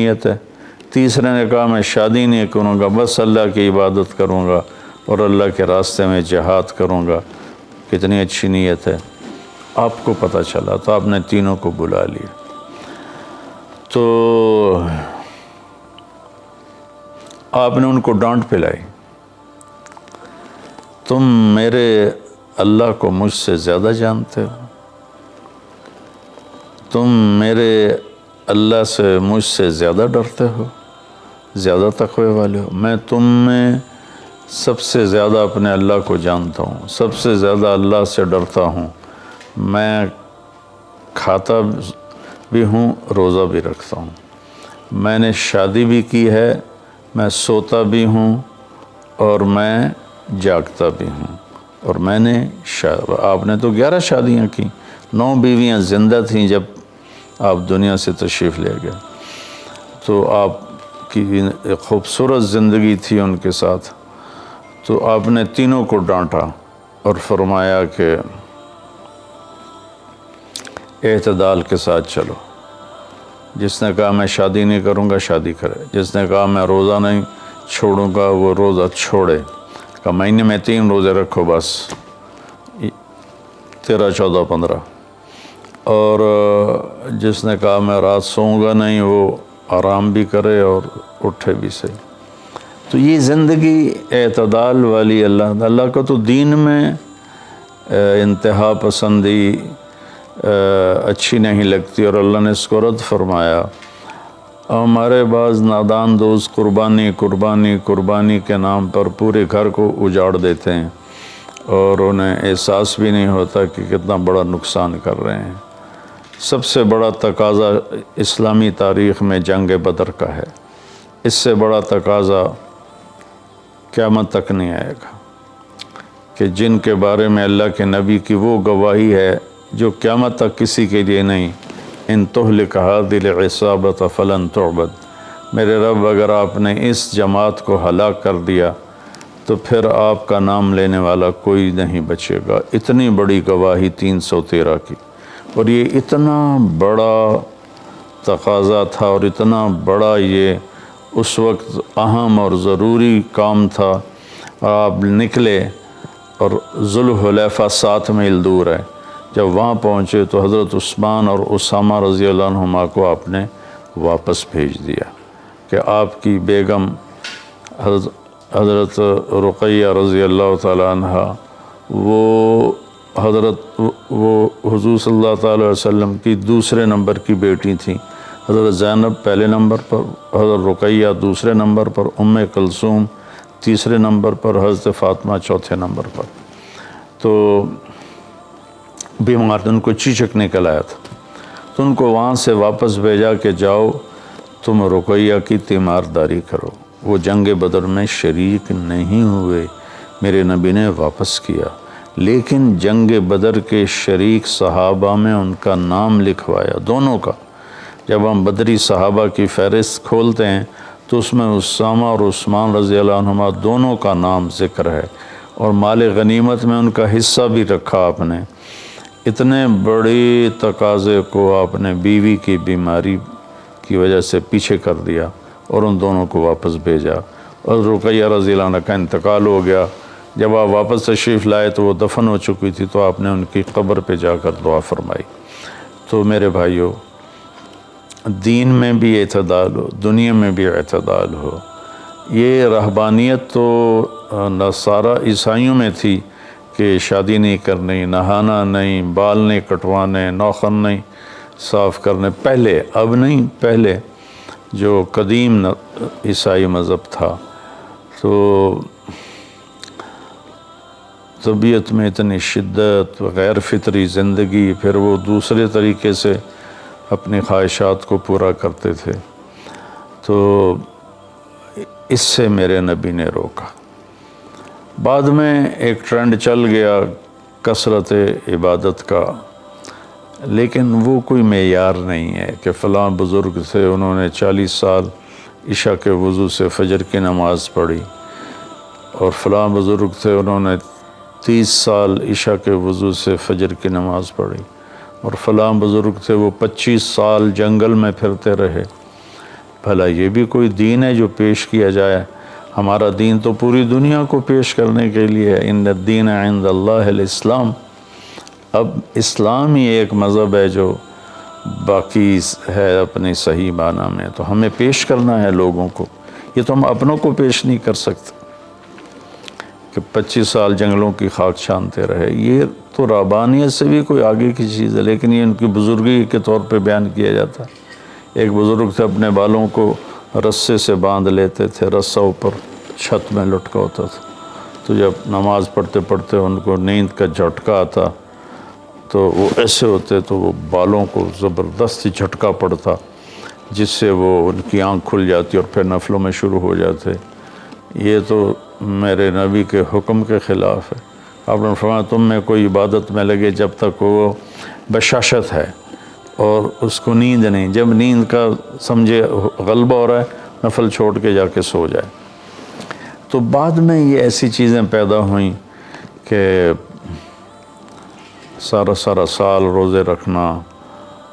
نیت ہے۔ تیسرے نے کہا میں شادی نہیں کروں گا، بس اللہ کی عبادت کروں گا اور اللہ کے راستے میں جہاد کروں گا۔ کتنی اچھی نیت ہے، آپ کو پتہ چلا تو آپ نے تینوں کو بلا لیا۔ تو آپ نے ان کو ڈانٹ پلائی، تم میرے اللہ کو مجھ سے زیادہ جانتے ہو، تم میرے اللہ سے مجھ سے زیادہ ڈرتے ہو، زیادہ تقوی والے ہو۔ میں تم میں سب سے زیادہ اپنے اللہ کو جانتا ہوں، سب سے زیادہ اللہ سے ڈرتا ہوں، میں کھاتا بھی ہوں، روزہ بھی رکھتا ہوں، میں نے شادی بھی کی ہے، میں سوتا بھی ہوں اور میں جاگتا بھی ہوں، اور میں نے آپ نے تو 11 شادیاں کی، 9 بیویاں زندہ تھیں جب آپ دنیا سے تشریف لے گئے، تو آپ کی ایک خوبصورت زندگی تھی ان کے ساتھ۔ تو آپ نے تینوں کو ڈانٹا اور فرمایا کہ اعتدال کے ساتھ چلو۔ جس نے کہا میں شادی نہیں کروں گا شادی کرے، جس نے کہا میں روزہ نہیں چھوڑوں گا وہ روزہ چھوڑے، کہ مہینے میں 3 روزے رکھو بس، 13، 14، 15، اور جس نے کہا میں رات سوؤں گا نہیں وہ آرام بھی کرے اور اٹھے بھی صحیح۔ تو یہ زندگی اعتدال والی اللہ کو تو دین میں انتہا پسندی اچھی نہیں لگتی، اور اللہ نے اس کو رد فرمایا۔ ہمارے بعض نادان دوست قربانی کے نام پر پورے گھر کو اجاڑ دیتے ہیں اور انہیں احساس بھی نہیں ہوتا کہ کتنا بڑا نقصان کر رہے ہیں۔ سب سے بڑا تقاضا اسلامی تاریخ میں جنگ بدر کا ہے، اس سے بڑا تقاضا قیامت تک نہیں آئے گا، کہ جن کے بارے میں اللہ کے نبی کی وہ گواہی ہے جو قیامت تک کسی کے لیے نہیں، ان تہلک هذه العصابۃ فلن تعبد، میرے رب اگر آپ نے اس جماعت کو ہلاک کر دیا تو پھر آپ کا نام لینے والا کوئی نہیں بچے گا۔ اتنی بڑی گواہی 313 کی، اور یہ اتنا بڑا تقاضا تھا اور اتنا بڑا یہ اس وقت اہم اور ضروری کام تھا۔ آپ نکلے اور ذوالحلیفہ 7 میل دور ہے، جب وہاں پہنچے تو حضرت عثمان اور اسامہ رضی اللہ عنہما کو آپ نے واپس بھیج دیا کہ آپ کی بیگم حضرت رقیہ رضی اللہ تعالی عنہ وہ حضور صلی اللہ تعالی علیہ وسلم کی دوسرے نمبر کی بیٹی تھیں۔ حضرت زینب پہلے نمبر پر، حضرت رقیہ دوسرے نمبر پر، ام کلثوم تیسرے نمبر پر، حضرت فاطمہ چوتھے نمبر پر۔ تو بیمار ان کو چیچک نکل آیا تھا، تو ان کو وہاں سے واپس بھیجا کہ جاؤ تم رقیہ کی تیمارداری کرو۔ وہ جنگ بدر میں شریک نہیں ہوئے، میرے نبی نے واپس کیا، لیکن جنگ بدر کے شریک صحابہ میں ان کا نام لکھوایا، دونوں کا۔ جب ہم بدری صحابہ کی فہرست کھولتے ہیں تو اس میں اسامہ اور عثمان رضی اللہ عنہما دونوں کا نام ذکر ہے، اور مال غنیمت میں ان کا حصہ بھی رکھا آپ نے۔ اتنے بڑے تقاضے کو آپ نے بیوی کی بیماری کی وجہ سے پیچھے کر دیا اور ان دونوں کو واپس بھیجا، اور رقیہ رضی اللہ عنہ کا انتقال ہو گیا۔ جب آپ واپس تشریف لائے تو وہ دفن ہو چکی تھی، تو آپ نے ان کی قبر پہ جا کر دعا فرمائی۔ تو میرے بھائیو، دین میں بھی اعتدال ہو، دنیا میں بھی اعتدال ہو۔ یہ رہبانیت تو نصارہ عیسائیوں میں تھی کہ شادی نہیں کرنی، نہانا نہیں، بال نہیں کٹوانے، ناخن نہیں صاف کرنے، پہلے، اب نہیں، پہلے جو قدیم عیسائی مذہب تھا۔ تو طبیعت میں اتنی شدت، غیر فطری زندگی، پھر وہ دوسرے طریقے سے اپنی خواہشات کو پورا کرتے تھے، تو اس سے میرے نبی نے روکا۔ بعد میں ایک ٹرینڈ چل گیا کثرت عبادت کا، لیکن وہ کوئی معیار نہیں ہے کہ فلاں بزرگ تھے انہوں نے 40 سال عشاء کے وضو سے فجر کی نماز پڑھی، اور فلاں بزرگ تھے انہوں نے 30 سال عشاء کے وضو سے فجر کی نماز پڑھی، اور فلاں بزرگ تھے وہ 25 سال جنگل میں پھرتے رہے۔ بھلا یہ بھی کوئی دین ہے جو پیش کیا جائے؟ ہمارا دین تو پوری دنیا کو پیش کرنے کے لیے ہے، ان الدین عند اللہ الاسلام۔ اب اسلام ہی ایک مذہب ہے جو باقی ہے اپنے صحیح معنی میں، تو ہمیں پیش کرنا ہے لوگوں کو، یہ تو ہم اپنوں کو پیش نہیں کر سکتے کہ 25 سال جنگلوں کی خاک چھانتے رہے۔ یہ تو ربانیت سے بھی کوئی آگے کی چیز ہے، لیکن یہ ان کی بزرگی کے طور پہ بیان کیا جاتا ہے۔ ایک بزرگ تھے، اپنے بالوں کو رسے سے باندھ لیتے تھے، رسہ اوپر چھت میں لٹکا ہوتا تھا، تو جب نماز پڑھتے پڑھتے ان کو نیند کا جھٹکا آتا تو وہ ایسے ہوتے تو وہ بالوں کو زبردستی جھٹکا پڑتا، جس سے وہ ان کی آنکھ کھل جاتی اور پھر نفلوں میں شروع ہو جاتے۔ یہ تو میرے نبی کے حکم کے خلاف ہے۔ آپ نے فرمایا تم میں کوئی عبادت میں لگے جب تک وہ بشاشت ہے اور اس کو نیند نہیں، جب نیند کا سمجھے غلبہ ہو رہا ہے نفل چھوڑ کے جا کے سو جائے۔ تو بعد میں یہ ایسی چیزیں پیدا ہوئیں کہ سارا سال روزے رکھنا،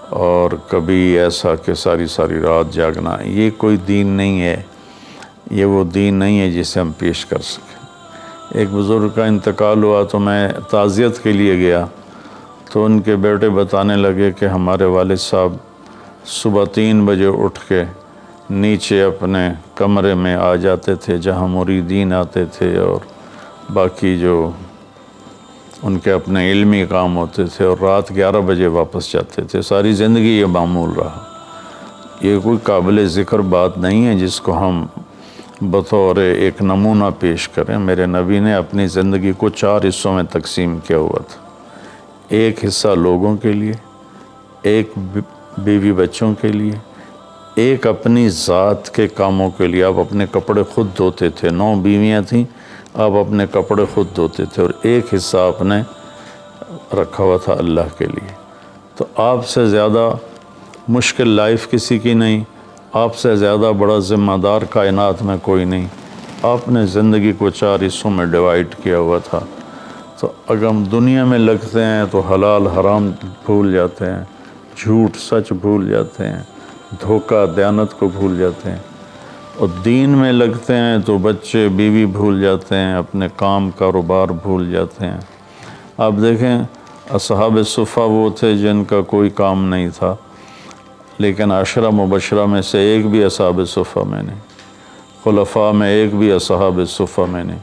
اور کبھی ایسا کہ ساری رات جاگنا، یہ کوئی دین نہیں ہے، یہ وہ دین نہیں ہے جسے ہم پیش کر سکیں۔ ایک بزرگ کا انتقال ہوا تو میں تعزیت کے لیے گیا، تو ان کے بیٹے بتانے لگے کہ ہمارے والد صاحب صبح 3 بجے اٹھ کے نیچے اپنے کمرے میں آ جاتے تھے جہاں مریدین آتے تھے اور باقی جو ان کے اپنے علمی کام ہوتے تھے، اور رات 11 بجے واپس جاتے تھے۔ ساری زندگی یہ معمول رہا۔ یہ کوئی قابل ذکر بات نہیں ہے جس کو ہم بطور ایک نمونہ پیش کریں۔ میرے نبی نے اپنی زندگی کو 4 حصوں میں تقسیم کیا ہوا تھا۔ ایک حصہ لوگوں کے لیے، ایک بیوی بچوں کے لیے، ایک اپنی ذات کے کاموں کے لیے۔ آپ اپنے کپڑے خود دھوتے تھے، 9 بیویاں تھیں، آپ اپنے کپڑے خود دھوتے تھے، اور ایک حصہ آپ نے رکھا ہوا تھا اللہ کے لیے۔ تو آپ سے زیادہ مشکل لائف کسی کی نہیں، آپ سے زیادہ بڑا ذمہ دار کائنات میں کوئی نہیں۔ آپ نے زندگی کو 4 حصوں میں ڈیوائیڈ کیا ہوا تھا۔ تو اگر ہم دنیا میں لگتے ہیں تو حلال حرام بھول جاتے ہیں، جھوٹ سچ بھول جاتے ہیں، دھوکہ دیانت کو بھول جاتے ہیں، اور دین میں لگتے ہیں تو بچے بیوی بھول جاتے ہیں، اپنے کام کاروبار بھول جاتے ہیں۔ آپ دیکھیں اصحاب صفہ وہ تھے جن کا کوئی کام نہیں تھا، لیکن 10 مبشرہ میں سے ایک بھی اصحاب صفہ میں نہیں، خلفاء میں ایک بھی اصحاب صفہ میں نہیں۔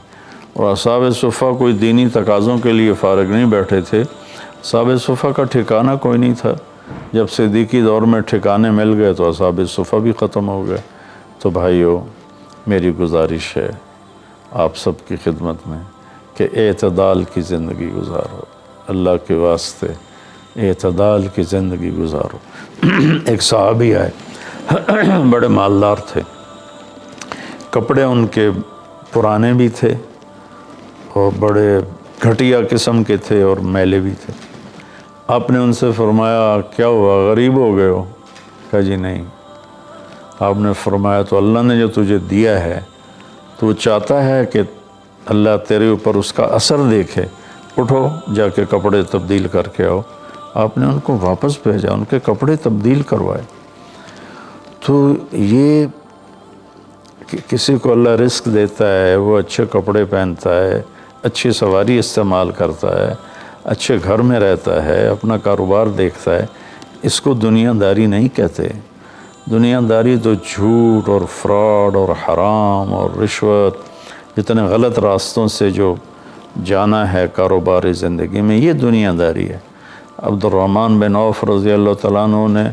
اور اصحاب صفہ کوئی دینی تقاضوں کے لیے فارغ نہیں بیٹھے تھے، اصحاب صفہ کا ٹھکانہ کوئی نہیں تھا۔ جب صدیقی دور میں ٹھکانے مل گئے تو اصحاب صفہ بھی ختم ہو گئے۔ تو بھائیو، میری گزارش ہے آپ سب کی خدمت میں کہ اعتدال کی زندگی گزارو، اللہ کے واسطے اعتدال کی زندگی گزارو۔ ایک صحابی آئے، بڑے مالدار تھے، کپڑے ان کے پرانے بھی تھے اور بڑے گھٹیا قسم کے تھے اور میلے بھی تھے۔ آپ نے ان سے فرمایا کیا ہوا، غریب ہو گئے ہو؟ کہا جی نہیں۔ آپ نے فرمایا تو اللہ نے جو تجھے دیا ہے تو وہ چاہتا ہے کہ اللہ تیرے اوپر اس کا اثر دیکھے، اٹھو جا کے کپڑے تبدیل کر کے آؤ۔ آپ نے ان کو واپس بھیجا، ان کے کپڑے تبدیل کروائے۔ تو یہ کہ کسی کو اللہ رزق دیتا ہے، وہ اچھے کپڑے پہنتا ہے، اچھی سواری استعمال کرتا ہے، اچھے گھر میں رہتا ہے، اپنا کاروبار دیکھتا ہے، اس کو دنیا داری نہیں کہتے۔ دنیا داری تو جھوٹ اور فراڈ اور حرام اور رشوت، جتنے غلط راستوں سے جو جانا ہے کاروباری زندگی میں، یہ دنیا داری ہے۔ عبد الرحمن بن عوف رضی اللہ تعالیٰ عنہ نے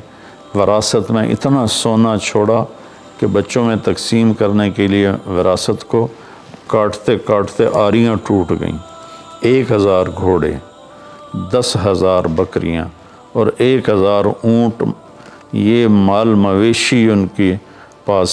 وراثت میں اتنا سونا چھوڑا کہ بچوں میں تقسیم کرنے کے لیے وراثت کو کاٹتے کاٹتے آریاں ٹوٹ گئیں۔ 1000 گھوڑے، 10,000 بکریاں اور 1000 اونٹ، یہ مال مویشی ان کی پاس